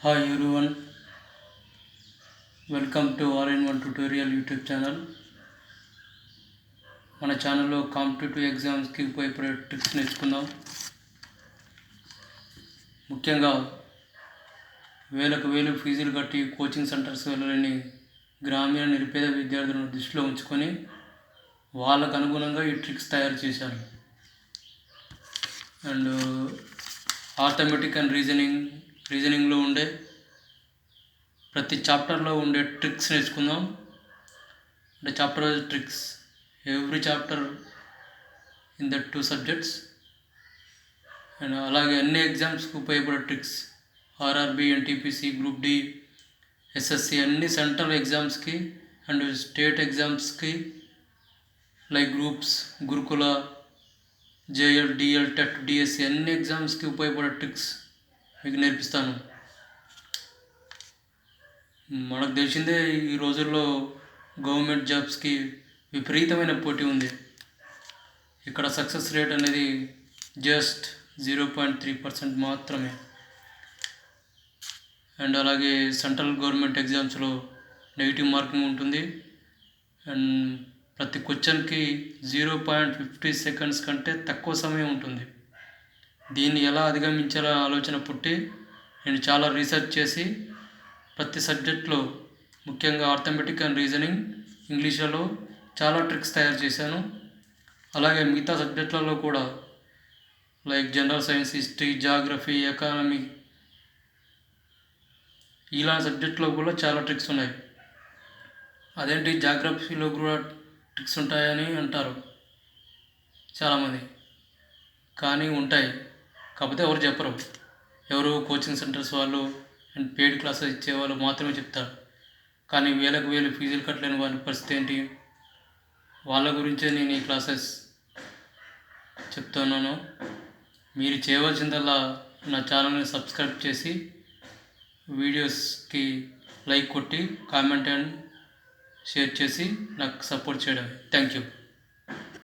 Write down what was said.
Hi everyone, welcome to All-in-One Tutorial YouTube channel. మన ఛానల్లో competitive ఎగ్జామ్స్కి ఉపయోగపడే ట్రిక్స్ నేర్చుకుందాం. ముఖ్యంగా వేలకు వేలు ఫీజులు కట్టి కోచింగ్ సెంటర్స్ వెళ్ళలేని గ్రామీణ నిరుపేద విద్యార్థులను దృష్టిలో ఉంచుకొని వాళ్ళకు అనుగుణంగా ఈ ట్రిక్స్ తయారు చేశాను. అండ్ ఆర్థమెటిక్ అండ్ రీజనింగ్లో ఉండే ప్రతి చాప్టర్లో ఉండే ట్రిక్స్ నేర్చుకుందాం. అంటే chapter wise tricks, every chapter in that 2 subjects. And అలాగే అన్ని ఎగ్జామ్స్కి ఉపయోగపడే tricks, RRB, NTPC, group D, SSC అన్ని సెంట్రల్ ఎగ్జామ్స్కి అండ్ స్టేట్ ఎగ్జామ్స్కి like groups, Gurukula, JL, DL, TET, DSC అన్ని ఎగ్జామ్స్కి ఉపయోగపడే ట్రిక్స్ మీకు నేర్పిస్తాను. మనకు తెలిసిందే ఈ రోజుల్లో గవర్నమెంట్ జాబ్స్కి విపరీతమైన పోటీ ఉంది. ఇక్కడ సక్సెస్ రేట్ అనేది జస్ట్ 0.3% మాత్రమే. అండ్ అలాగే సెంట్రల్ గవర్నమెంట్ ఎగ్జామ్స్లో నెగిటివ్ మార్కింగ్ ఉంటుంది. అండ్ ప్రతి క్వశ్చన్కి 0.50 సెకండ్స్ కంటే తక్కువ సమయం ఉంటుంది. దీన్ని ఎలా అధిగమించాలో ఆలోచన పుట్టి నేను చాలా రీసెర్చ్ చేసి ప్రతి సబ్జెక్ట్లో, ముఖ్యంగా ఆర్థమెటిక్ అండ్ రీజనింగ్, ఇంగ్లీష్లలో చాలా ట్రిక్స్ తయారు చేశాను. అలాగే మిగతా సబ్జెక్టులలో కూడా like general science, history, geography, economy ఇలాంటి సబ్జెక్టులో కూడా చాలా ట్రిక్స్ ఉన్నాయి. అదేంటి జాగ్రఫీలో కూడా ట్రిక్స్ ఉంటాయని అంటారు చాలామంది, కానీ ఉంటాయి. కాకపోతే ఎవరు చెప్పరు. ఎవరు కోచింగ్ సెంటర్స్ వాళ్ళు అండ్ పెయిడ్ క్లాసెస్ ఇచ్చేవాళ్ళు మాత్రమే చెప్తారు. కానీ వేలకు వేలు ఫీజులు కట్టలేని వారి పరిస్థితి ఏంటి? వాళ్ళ గురించే నేను ఈ క్లాసెస్ చెప్తున్నాను. మీరు చేయవలసిందల్లా నా ఛానల్ని సబ్స్క్రైబ్ చేసి వీడియోస్కి లైక్ కొట్టి కామెంట్ అండ్ షేర్ చేసి నాకు సపోర్ట్ చేయడం. Thank you.